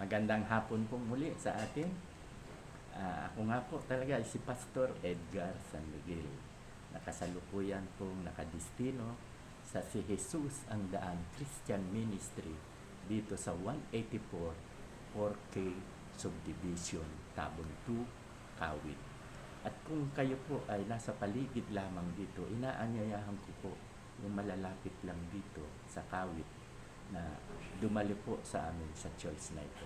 Magandang hapon po muli sa atin. Ako nga po talaga si Pastor Edgar San Miguel. Nakasalukuyan pong nakadistino sa Si Jesus ang Daan Christian Ministry dito sa 184 4K Subdivision, Tabon 2, Kawit. At kung kayo po ay nasa paligid lamang dito, inaanyayahan ko po yung malalapit lang dito sa Kawit na dumali po sa amin sa church na ito.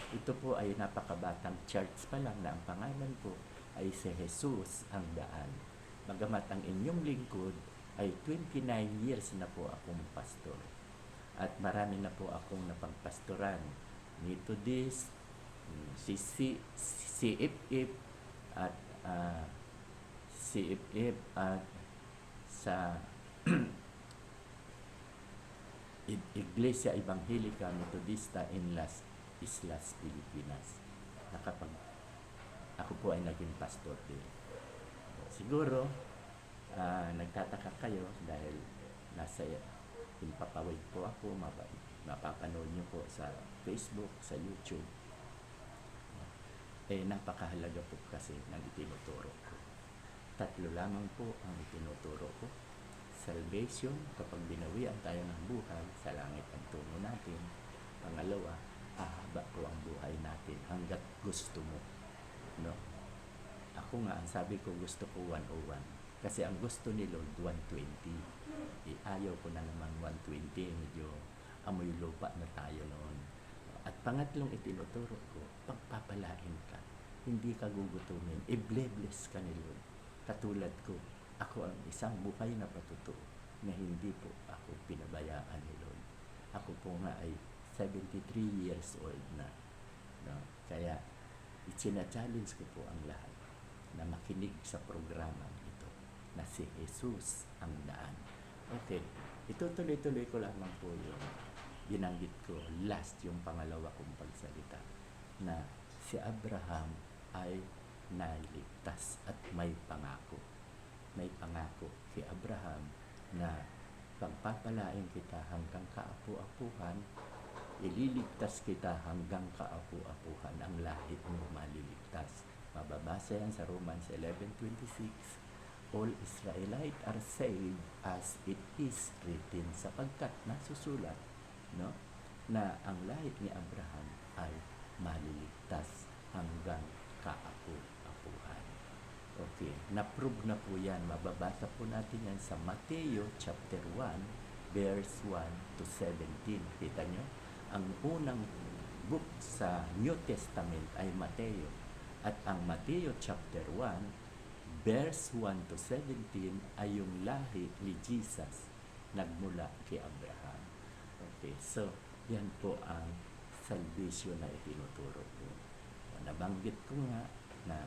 Ito po ay napakabatang church pa lang na ang pangalan po ay Si Jesus ang Daan. Bagamat ang inyong lingkod ay 29 years na po akong pastor. At marami na po akong napagpastoran. Methodist, CFF at CFF at sa Iglesia Evangelika Metodista in Las Islas, Pilipinas. Ako po ay naging pastor din. Siguro, nagtataka kayo dahil nasa Himpapawid po ako, mapapanood nyo po sa Facebook, sa YouTube. Napakahalaga po kasi ng itinuturo ko. 3 lamang po ang itinuturo ko. Salvation, kapag binawian tayo ng buhay, sa langit ang tungo natin. Pangalawa, ahaba po ang buhay natin hanggat gusto mo. No? Ako nga, ang sabi ko, gusto ko 101. Kasi ang gusto ni Lord, 120. Ayaw ko na naman 120. Medyo amoy lupa na tayo noon. At pangatlong itinuturo ko, pagpapalain ka. Hindi ka gugutumin. I-bless ka ni Lord. Katulad ko, ako ang isang buhay na patutuo na hindi po ako pinabayaan ni Lord. Ako po nga ay 73 years old na. No? Kaya, ichina-challenge ko po ang lahat na makinig sa programa ito na Si Jesus ang Daan. Okay, itutuloy-tuloy ko lamang po yung binanggit ko last yung pangalawa kong pagsalita na si Abraham ay naligtas at may pangako. May pangako kay Abraham na pagpapalain kita hanggang kaapu-apuhan, ililigtas kita hanggang kaapu-apuhan, ang lahi mo maliligtas. Mababasa yan sa Romans 11:26. All Israelites are saved as it is written, sapagkat nasusulat, no, na ang lahi ni Abraham ay maliligtas hanggang kaapu-apuhan. Okay, na-prove na po yan. Mababasa po natin yan sa Mateo chapter 1, verse 1 to 17. Kita nyo? Ang unang book sa New Testament ay Mateo. At ang Mateo chapter 1, verse 1 to 17 ay yung lahi ni Jesus nagmula kay Abraham. Okay, so yan po ang salvation na itinuturo ko. Nabanggit ko nga na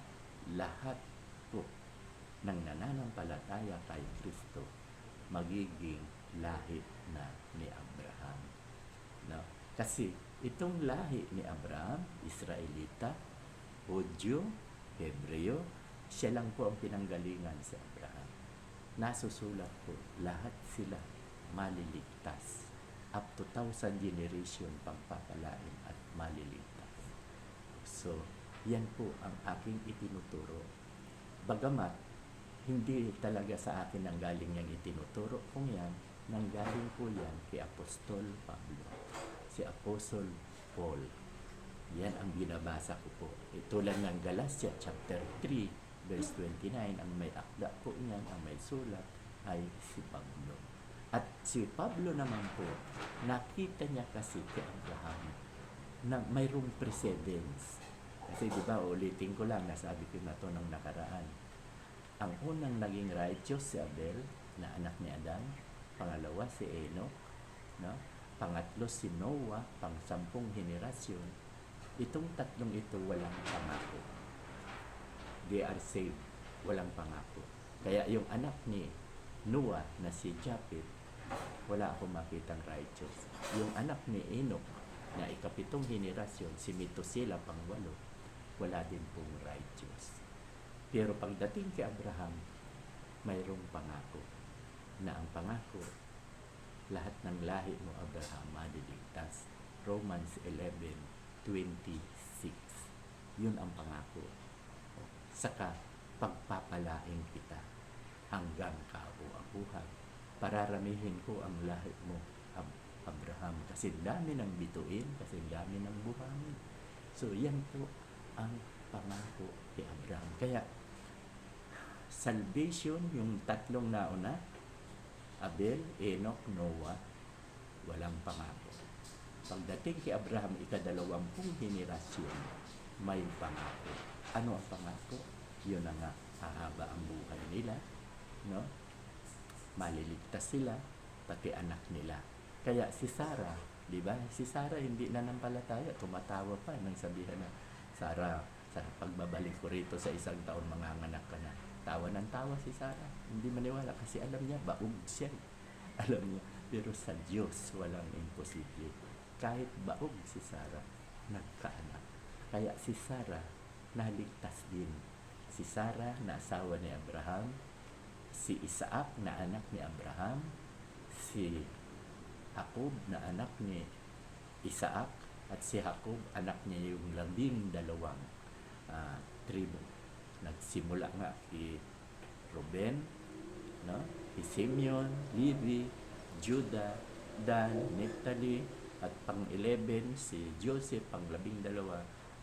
lahat po ng nananampalataya kay Kristo magiging lahi na ni Abraham. No? Kasi itong lahi ni Abraham, Israelita, Hudyo, Hebreo, siya lang po ang pinanggalingan si Abraham. Nasusulat po, lahat sila maliligtas. Up to 1,000 generation pagpapalain at maliligtas. So, yan po ang aking itinuturo. Bagamat, hindi talaga sa akin ang galing yung itinuturo kung yan, nanggaling po yan kay Apostol Pablo. Si Apostle Paul. Yan ang binabasa ko po. Tulad ng Galatia chapter 3, verse 29, ang may akda po niyan, ang may sulat, ay si Pablo. At si Pablo naman po, nakita niya kasi kay Abraham na mayroong precedence. Kasi di ba, ulitin ko lang, nasabi ko na to nung nakaraan. Ang unang naging righteous si Abel, na anak ni Adan. Pangalawa si Enoch. No? Pangatlo si Noah, pang-10 henerasyon. Itong tatlong ito walang pangako. They are saved, walang pangako. Kaya yung anak ni Noah na si Japheth, wala akong makitang righteous. Yung anak ni Enoch na ika-7 henerasyon, si Methuselah pang-8, wala din pong righteous. Pero pagdating kay Abraham, mayroong pangako. Na ang pangako, lahat ng lahi mo Abraham maliligtas. Romans 11, 26. Yun ang pangako. Saka, pagpapalain kita hanggang kabuhay. Pararamihin ko ang lahi mo, Abraham. Kasi dami ng bituin, kasi dami ng buhangin. So, yan po ang pangako kay Abraham. Kaya, salvation, yung tatlong nauna, Abel, Enoch, Noah, walang pangako. Pagdating kay Abraham, ika-20 henerasyon, may pangako. Ano ang pangako? Yun na nga, hahaba ang buhay nila, no? Maliligtas sila, pati anak nila. Kaya si Sarah, di ba? Si Sarah hindi nanampalataya, tumatawa pa nang sabihan na, Sarah, sa pagbabalik ko rito sa 1 taon, manganganak ka na. Tawa ng tawa si Sarah. Hindi maniwala kasi alam niya, baog siya. Alam niya, pero sa Diyos, walang imposible. Kahit baog si Sarah, nagkaanak. Kaya si Sarah, naligtas din. Si Sarah na asawa ni Abraham, si Isaac na anak ni Abraham, si Jacob na anak ni Isaac, at si Jacob anak niya yung 12 tribo. Nagsimula nga kay Ruben, no? Si Simeon, Levi, Judah, Dan, Naphtali, at pang-11 si Joseph, pang-12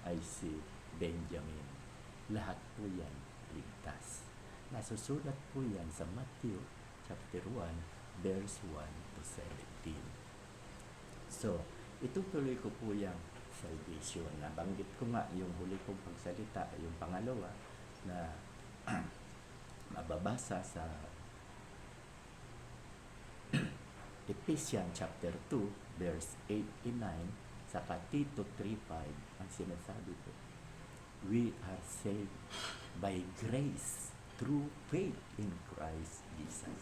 ay si Benjamin. Lahat po yan ligtas. Nasusulat po yan sa Matthew chapter 1, verse 1 to 17. So, itutuloy ko po yung salvation. Nabanggit ko nga yung huli kong pagsalita, yung pangalawa na mababasa sa Ephesians chapter 2, verse 8 and 9, saka Tito 3:5, ang sinasabi po, we are saved by grace through faith in Christ Jesus.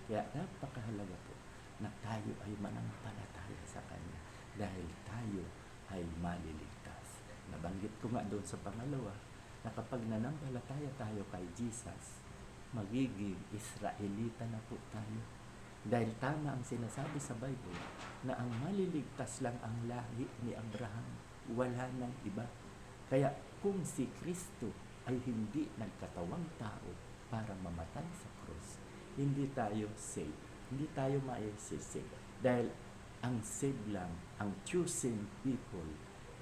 Kaya napakahalaga po na tayo ay manampalataya sa Kanya dahil tayo ay maliligtas. Nabanggit ko nga doon sa pangalawa na kapag nanampalataya tayo kay Jesus, magiging Israelita na po tayo. Dahil tama ang sinasabi sa Bible na ang maliligtas lang ang lahi ni Abraham. Wala nang iba. Kaya kung si Kristo ay hindi nagkatawang tao para mamatay sa krus, hindi tayo saved. Hindi tayo ma-save. Dahil ang saved lang, ang chosen people,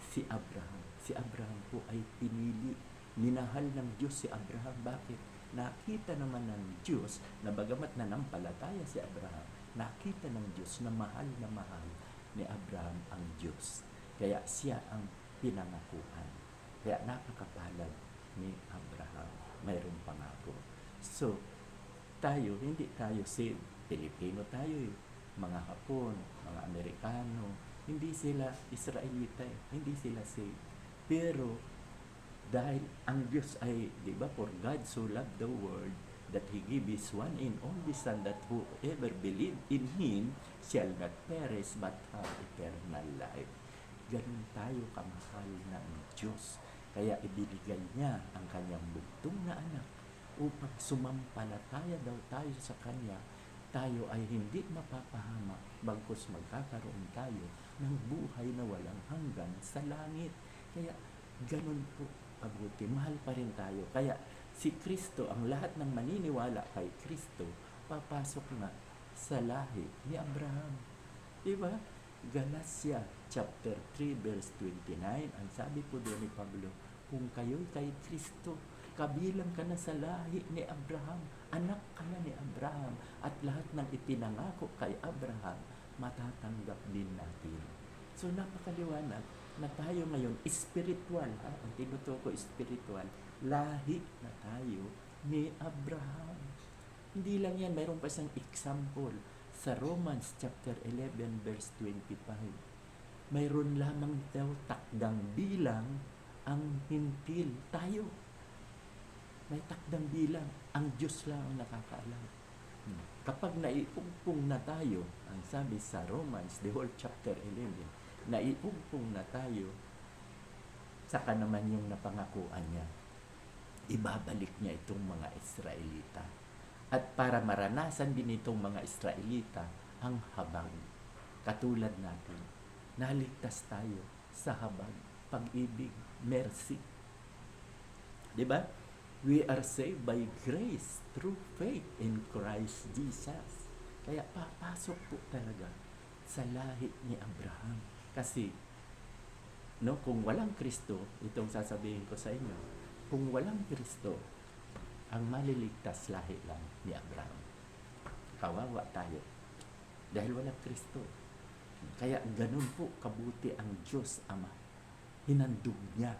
si Abraham. Si Abraham po ay pinili. Minahal ng Diyos si Abraham. Bakit? Nakita naman ng Diyos na bagamat nanampalataya si Abraham, nakita ng Diyos na mahal ni Abraham ang Diyos. Kaya siya ang pinangakuan. Kaya napakapalad ni Abraham. Mayroong pangako. So, tayo, hindi tayo saved. Pilipino tayo eh. Mga Hapon, mga Amerikano, hindi sila Israelita eh. Hindi sila saved. Pero, dahil ang Diyos ay, di ba, for God so loved the world that He gave His one and only Son, that whoever believe in Him shall not perish but have eternal life. Ganun tayo kamahal ng Diyos. Kaya ibinigay niya ang kanyang bugtong na anak upang sumampalataya daw tayo sa Kanya, tayo ay hindi mapapahamak, bagkus magkakaroon tayo ng buhay na walang hanggan sa langit. Kaya ganun po kabuti, mahal pa rin tayo. Kaya si Kristo, ang lahat ng maniniwala kay Kristo, papasok na sa lahi ni Abraham. Diba? Galatia chapter 3 verse 29, ang sabi po doon ni Pablo, kung kayo'y kay Kristo, kabilang ka na sa lahi ni Abraham, anak ka na ni Abraham, at lahat ng ipinangako kay Abraham, matatanggap din natin. So napakaliwanag na tayo ngayon, spiritual, ang tinutuko spiritual, lahi na tayo ni Abraham. Hindi lang yan, mayroon pa isang example. Sa Romans chapter 11 verse 25, mayroon lamang daw takdang bilang ang hintil. Tayo. May takdang bilang. Ang Diyos lang ang nakakaalam. Kapag naiugpong na tayo, ang sabi sa Romans, the whole chapter 11, naiugpong na tayo, saka naman yung napangakuan niya, ibabalik niya itong mga Israelita. At para maranasan din itong mga Israelita ang habag. Katulad natin, naligtas tayo sa habag. pag-ibig, mercy. Diba? We are saved by grace through faith in Christ Jesus. Kaya papasok po talaga sa lahi ni Abraham. Kasi, no, kung walang Kristo, itong sasabihin ko sa inyo, kung walang Kristo, ang maliligtas lahi lang ni Abraham. Kawawa tayo. Dahil walang Kristo. Kaya ganun po kabuti ang Diyos Ama. Hinandog niya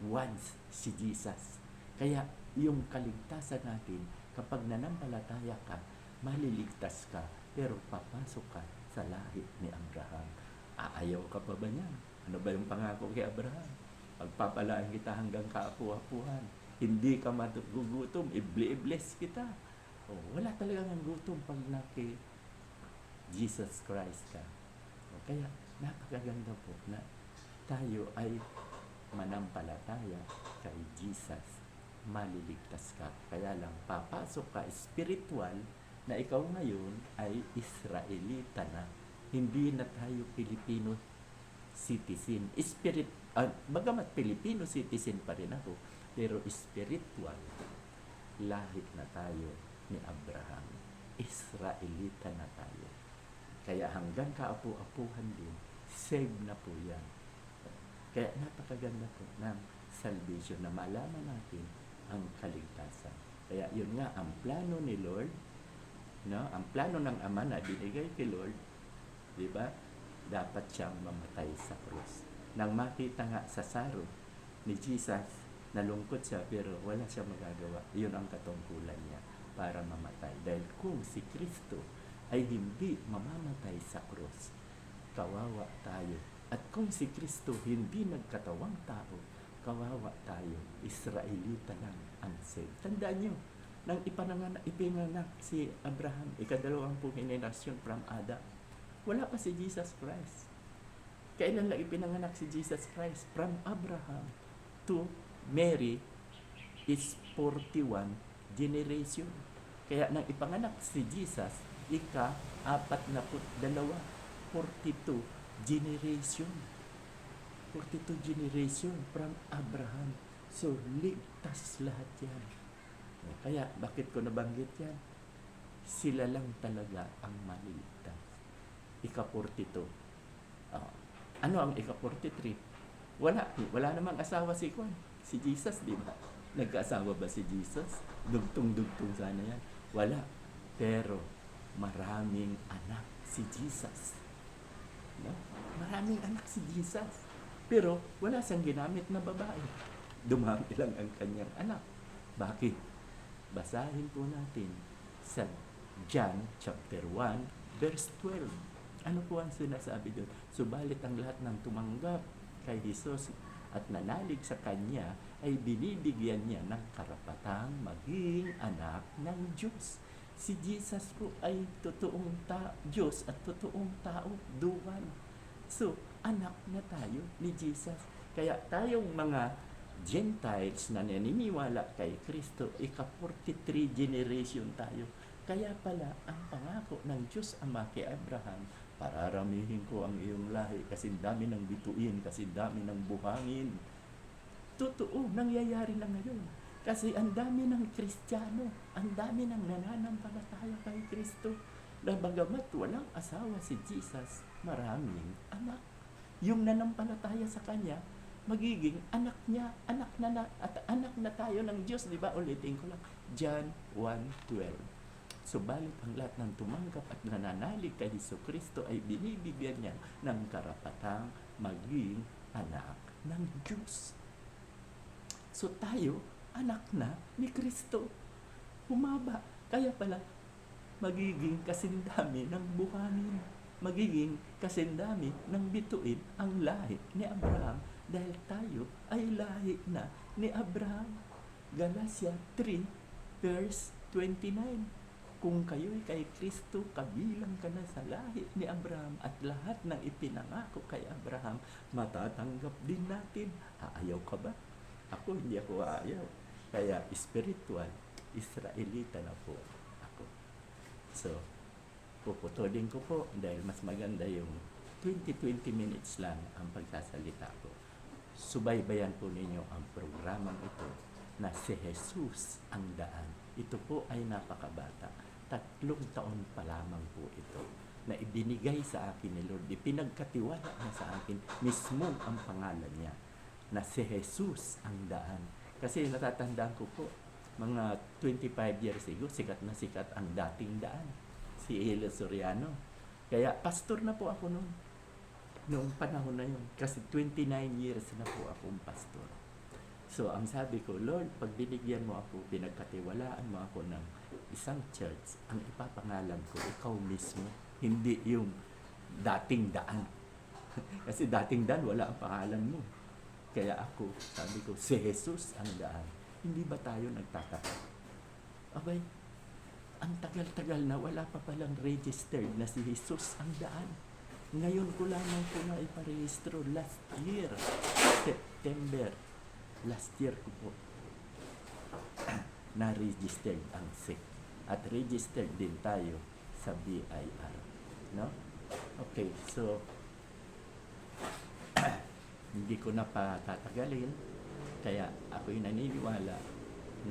once si Jesus. Kaya yung kaligtasan natin, kapag nanampalataya ka, maliligtas ka, pero papasok ka sa lahi ni Abraham. Aayaw ka pa ba niyan? Ano ba yung pangako kay Abraham? Pagpapalaan kita hanggang kaapu-apuhan. Hindi ka magugutom, i-bless kita. Wala talagang gutom pag naki Jesus Christ ka. Kaya napakaganda po na tayo ay manampalataya kay Jesus. Maliligtas ka. Kaya lang, papasok ka spiritual na ikaw ngayon ay Israelita na. Hindi na tayo Filipino citizen. Bagamat Filipino citizen pa rin ako, pero spiritual, lahi na tayo ni Abraham. Israelita na tayo. Kaya hanggang kaapu-apuhan din, save na po yan. Kaya napakaganda po ng salvation na malaman natin ang kaligtasan. Kaya yun nga, ang plano ni Lord, no? Ang plano ng Ama na binigay kay Lord, di ba? Dapat siyang mamatay sa krus. Nang makita nga sa saro ni Jesus, nalungkot siya pero wala siya magagawa. Yun ang katungkulan niya para mamatay. Dahil kung si Kristo ay hindi mamamatay sa krus, kawawa tayo. At kung si Kristo hindi nagkatawang tao, kawawa tayo. Israelita lang ang saved. Tandaan nyo, nang ipinanganak si Abraham, ikadalawampung henerasyon from Adam, wala pa si Jesus Christ. Kailan lang ipinanganak si Jesus Christ? From Abraham to Mary is 41 generation. Kaya nang ipanganak si Jesus, ika-42, 42 generation. 42 generation from Abraham. So, ligtas lahat yan. Kaya, bakit ko nabanggit yan? Sila lang talaga ang maliligtas. Ika-42. Ano ang ika-43? Wala namang asawa si Jesus, di ba? Nagkaasawa ba si Jesus? Dugtong-dugtong sana yan. Wala. Pero, maraming anak si Jesus. No? Maraming anak si Jesus. Pero, wala siyang ginamit na babae. Dumami lang ang kanyang anak. Bakit? Basahin po natin sa John chapter 1, verse 12. Ano po ang sinasabi doon? Subalit ang lahat ng tumanggap kay Jesus at nanalig sa Kanya ay binibigyan niya ng karapatang maging anak ng Diyos. Si Jesus po ay totoong Diyos at totoong tao, duwan. So, anak na tayo ni Jesus. Kaya tayong mga Gentiles na naniniwala kay Kristo, ika-43 generation tayo. Kaya pala, ang pangako ng Diyos Ama kay Abraham, pararamihin ko ang iyong lahi kasi dami ng bituin, kasi dami ng buhangin. Totoo, nangyayari na ngayon. Kasi ang dami ng Kristiyano, ang dami ng nananampalataya kay Kristo. Na bagamat walang asawa si Jesus, maraming anak. Yung nanampalataya sa Kanya, magiging anak niya, anak na tayo ng Diyos, di ba? Ulitin ko lang, John 1:12. Subalit ang lahat ng tumanggap at nananalig kay Jesucristo ay binibigyan niya ng karapatang maging anak ng Diyos. So tayo, anak na ni Kristo. Humaba. Kaya pala, magiging kasindami ng buhangin. Magiging kasindami ng bituin ang lahi ni Abraham dahil tayo ay lahi na ni Abraham. Galatia 3 verse 29. Kung kayo'y kay Kristo, kabilang ka na sa lahi ni Abraham at lahat ng ipinangako kay Abraham, matatanggap din natin. Aayaw ka ba? Ako, hindi ako aayaw. Kaya spiritual, Israelita na po ako. So, puputulin ko po dahil mas maganda yung 20 minutes lang ang pagsasalita ko. subaybayan po ninyo ang programang ito na si Jesus ang daan. Ito po ay napakabata. 3 taon pa lamang po ito na ibinigay sa akin ni Lord. Ipinagkatiwala niya sa akin mismo ang pangalan niya na si Jesus ang daan. Kasi natatandaan ko po, mga 25 years ago, sikat na sikat ang dating daan. Si Elo Soriano. Kaya pastor na po ako noong panahon na yun. Kasi 29 years na po akong pastor. So, ang sabi ko, Lord, pag binigyan mo ako, pinagkatiwalaan mo ako ng isang church, ang ipapangalan ko, ikaw mismo, hindi yung dating daan. Kasi dating daan, wala ang pangalan mo. Kaya ako, sabi ko, si Jesus ang daan. Hindi ba tayo nagtataka? Abay, ang tagal-tagal na wala pa palang registered na si Jesus ang daan. Ngayon ko lamang po na iparehistro last year, September. Last year ko po na-registered ang SEC. At registered din tayo sa BIR. No? Okay, so hindi ko na patatagalin. Kaya ako'y naniniwala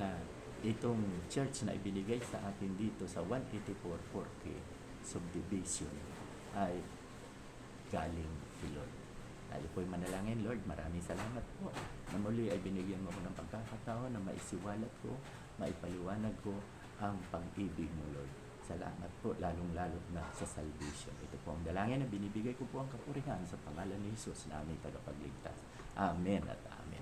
na itong church na ibinigay sa atin dito sa 184 4K subdivision ay galing kay Lord. Tayo po'y manalangin. Lord, maraming salamat po na muli ay binigyan mo ko ng pagkakataon na maisiwalat ko, maipaliwanag ko ang pag-ibig mo, Lord. Salamat po, lalong-lalo na sa salvation. Ito po ang dalangin na binibigay ko po ang kapurihan sa pangalan ni Jesus na aming tagapagligtas. Amen at amen.